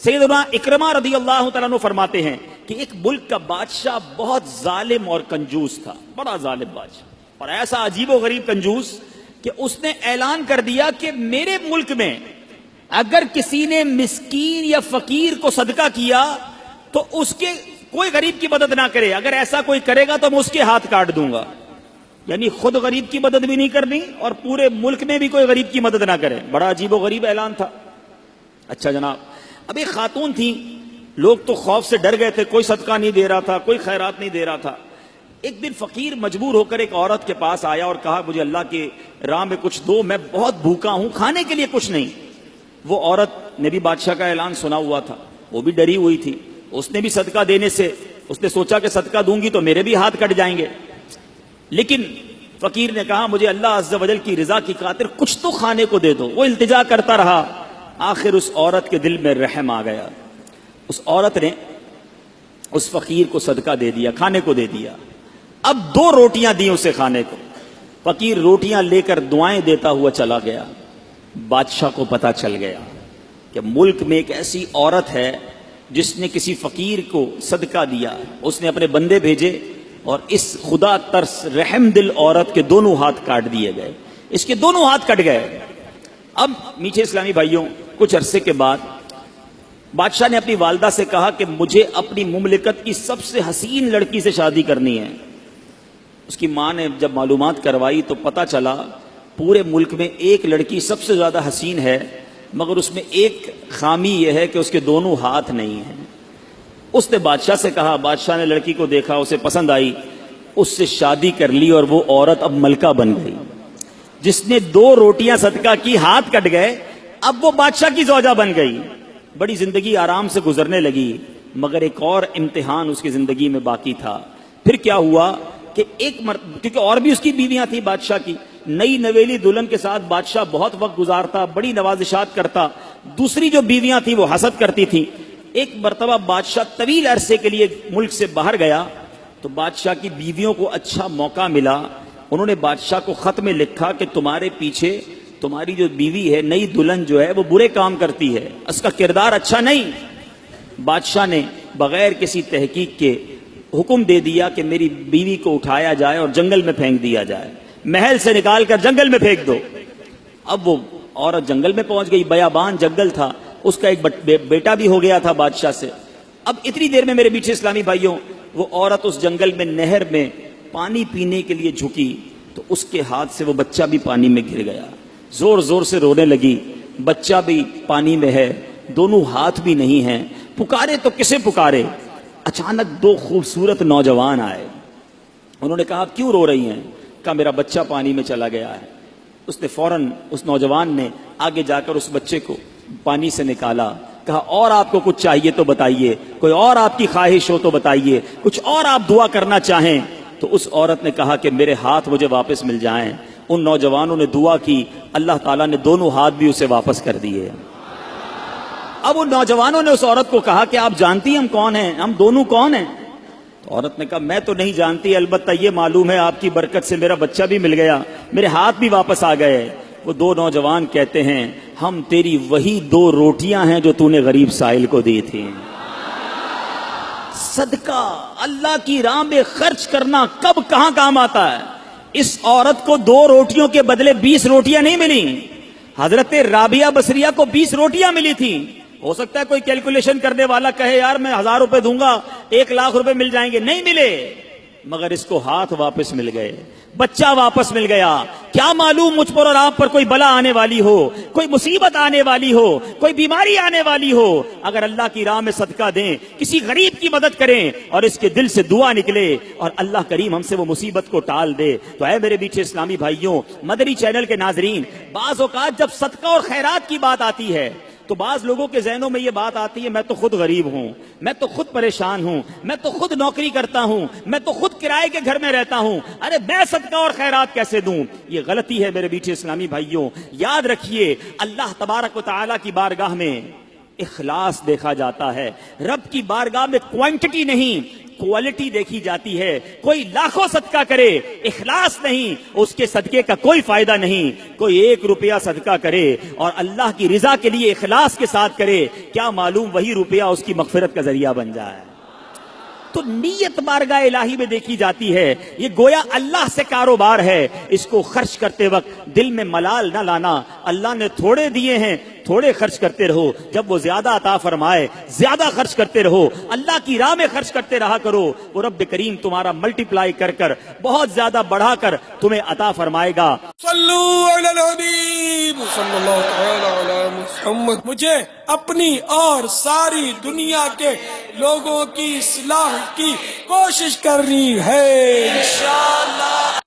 سیدنا اکرمہ رضی اللہ تعالیٰ عنہ فرماتے ہیں کہ ایک ملک کا بادشاہ بہت ظالم اور کنجوس تھا، بڑا ظالم بادشاہ، اور ایسا عجیب و غریب کنجوس کہ اس نے اعلان کر دیا کہ میرے ملک میں اگر کسی نے مسکین یا فقیر کو صدقہ کیا تو اس کے کوئی غریب کی مدد نہ کرے، اگر ایسا کوئی کرے گا تو میں اس کے ہاتھ کاٹ دوں گا۔ یعنی خود غریب کی مدد بھی نہیں کرنی اور پورے ملک میں بھی کوئی غریب کی مدد نہ کرے۔ بڑا عجیب و غریب اعلان تھا۔ اچھا جناب، اب ایک خاتون تھی، لوگ تو خوف سے ڈر گئے تھے، کوئی صدقہ نہیں دے رہا تھا، کوئی خیرات نہیں دے رہا تھا۔ ایک دن فقیر مجبور ہو کر ایک عورت کے پاس آیا اور کہا مجھے اللہ کے راہ میں کچھ دو، میں بہت بھوکا ہوں، کھانے کے لیے کچھ نہیں۔ وہ عورت نے بھی بادشاہ کا اعلان سنا ہوا تھا، وہ بھی ڈری ہوئی تھی، اس نے بھی صدقہ دینے سے اس نے سوچا کہ صدقہ دوں گی تو میرے بھی ہاتھ کٹ جائیں گے، لیکن فقیر نے کہا مجھے اللہ عز و جل کی رضا کی خاطر کچھ تو کھانے کو دے دو۔ وہ التجا کرتا رہا، آخر اس عورت کے دل میں رحم آ گیا، اس عورت نے اس فقیر کو صدقہ دے دیا، کھانے کو دے دیا۔ اب 2 روٹیاں دی اسے کھانے کو، فقیر روٹیاں لے کر دعائیں دیتا ہوا چلا گیا۔ بادشاہ کو پتا چل گیا کہ ملک میں ایک ایسی عورت ہے جس نے کسی فقیر کو صدقہ دیا، اس نے اپنے بندے بھیجے اور اس خدا ترس رحم دل عورت کے دونوں ہاتھ کاٹ دیے گئے، اس کے دونوں ہاتھ کٹ گئے۔ اب میٹھے اسلامی بھائیوں، کچھ عرصے کے بعد بادشاہ نے اپنی والدہ سے کہا کہ مجھے اپنی مملکت کی سب سے حسین لڑکی سے شادی کرنی ہے۔ اس کی ماں نے جب معلومات کروائی تو پتا چلا پورے ملک میں ایک لڑکی سب سے زیادہ حسین ہے، مگر اس میں ایک خامی یہ ہے کہ اس کے دونوں ہاتھ نہیں ہیں۔ اس نے بادشاہ سے کہا، بادشاہ نے لڑکی کو دیکھا، اسے پسند آئی، اس سے شادی کر لی اور وہ عورت اب ملکہ بن گئی۔ جس نے 2 روٹیاں صدقہ کی، ہاتھ کٹ گئے، اب وہ بادشاہ کی زوجہ بن گئی۔ بڑی زندگی آرام سے گزرنے لگی، مگر ایک اور امتحان اس کی زندگی میں باقی تھا۔ پھر کیا ہوا کہ کیونکہ اور بھی اس کی بیویاں تھیں بادشاہ کی، نئی نویلی دلہن کے ساتھ بادشاہ بہت وقت گزارتا، بڑی نوازشات کرتا، دوسری جو بیویاں تھیں وہ حسد کرتی تھیں۔ ایک مرتبہ بادشاہ طویل عرصے کے لیے ملک سے باہر گیا تو بادشاہ کی بیویوں کو اچھا موقع ملا، انہوں نے بادشاہ کو خط میں لکھا کہ تمہارے پیچھے تمہاری جو بیوی ہے، نئی دلہن جو ہے، وہ برے کام کرتی ہے، اس کا کردار اچھا نہیں۔ بادشاہ نے بغیر کسی تحقیق کے حکم دے دیا کہ میری بیوی کو اٹھایا جائے اور جنگل میں پھینک دیا جائے، محل سے نکال کر جنگل میں پھینک دو۔ اب وہ عورت جنگل میں پہنچ گئی، بیابان جنگل تھا، اس کا ایک بیٹا بھی ہو گیا تھا بادشاہ سے۔ اب اتنی دیر میں میرے میٹھے اسلامی بھائیوں، وہ عورت اس جنگل میں نہر میں پانی پینے کے لیے جھکی تو اس کے ہاتھ سے وہ بچہ بھی پانی میں گر گیا، زور زور سے رونے لگی، بچہ بھی پانی میں ہے، دونوں ہاتھ بھی نہیں ہیں، پکارے تو کسے پکارے؟ اچانک 2 خوبصورت نوجوان آئے، انہوں نے کہا کیوں رو رہی ہیں؟ کہا میرا بچہ پانی میں چلا گیا ہے۔ اس نے فوراً، اس نوجوان نے آگے جا کر اس بچے کو پانی سے نکالا، کہا اور آپ کو کچھ چاہیے تو بتائیے، کوئی اور آپ کی خواہش ہو تو بتائیے، کچھ اور آپ دعا کرنا چاہیں۔ تو اس عورت نے کہا کہ میرے ہاتھ مجھے واپس مل جائیں۔ ان نوجوانوں نے دعا کی، اللہ تعالیٰ نے دونوں ہاتھ بھی اسے واپس کر دیے۔ اب ان نوجوانوں نے اس عورت کو کہا کہ آپ جانتی ہیں ہم کون ہیں، ہم دونوں کون ہیں؟ تو عورت نے کہا میں تو نہیں جانتی، البتہ یہ معلوم ہے آپ کی برکت سے میرا بچہ بھی مل گیا، میرے ہاتھ بھی واپس آ گئے۔ وہ 2 نوجوان کہتے ہیں ہم تیری وہی 2 روٹیاں ہیں جو تو نے غریب سائل کو دی تھی۔ صدقہ اللہ کی راہ میں خرچ کرنا کب کہاں کام آتا ہے۔ اس عورت کو 2 روٹیوں کے بدلے 20 روٹیاں نہیں ملی، حضرت رابعہ بصریہ کو 20 روٹیاں ملی تھی۔ ہو سکتا ہے کوئی کیلکولیشن کرنے والا کہے یار میں 1000 روپے دوں گا 1 لاکھ روپے مل جائیں گے، نہیں ملے، مگر اس کو ہاتھ واپس مل گئے، بچہ واپس مل گیا۔ کیا معلوم مجھ پر اور آپ پر کوئی بلا آنے والی ہو، کوئی مصیبت آنے والی ہو، کوئی بیماری آنے والی ہو، اگر اللہ کی راہ میں صدقہ دیں، کسی غریب کی مدد کریں اور اس کے دل سے دعا نکلے اور اللہ کریم ہم سے وہ مصیبت کو ٹال دے تو اے میرے میٹھے اسلامی بھائیوں، مدنی چینل کے ناظرین، بعض اوقات جب صدقہ اور خیرات کی بات آتی ہے تو بعض لوگوں کے ذہنوں میں یہ بات آتی ہے میں تو خود غریب ہوں، میں تو خود پریشان ہوں، میں تو خود نوکری کرتا ہوں، میں تو خود کرائے کے گھر میں رہتا ہوں، ارے میں صدقہ اور خیرات کیسے دوں؟ یہ غلطی ہے میرے میٹھے اسلامی بھائیوں۔ یاد رکھیے اللہ تبارک و تعالیٰ کی بارگاہ میں اخلاص دیکھا جاتا ہے، رب کی بارگاہ میں کوانٹٹی نہیں، کوالٹی دیکھی جاتی ہے. کوئی لاکھوں صدقہ کرے اخلاص نہیں, اس کے صدقے کا کوئی فائدہ نہیں. کوئی 1 روپیہ صدقہ کرے اور اللہ کی رضا کے لیے اخلاص کے ساتھ کرے, کیا معلوم وہی روپیہ اس کی مغفرت کا ذریعہ بن جائے. تو نیت بارگاہ الہی میں دیکھی جاتی ہے. یہ گویا اللہ سے کاروبار ہے. اس کو خرچ کرتے وقت دل میں ملال نہ لانا. اللہ نے تھوڑے دیے ہیں, تھوڑے خرچ کرتے رہو. جب وہ زیادہ عطا فرمائے زیادہ خرچ کرتے رہو. اللہ کی راہ میں خرچ کرتے رہا کرو. وہ رب کریم تمہارا ملٹیپلائی کر کر بہت زیادہ بڑھا کر تمہیں عطا فرمائے گا. صلو علی الحبیب صلی اللہ تعالی علی محمد. مجھے اپنی اور ساری دنیا کے لوگوں کی اصلاح کی کوشش کرنی ہے انشاءاللہ.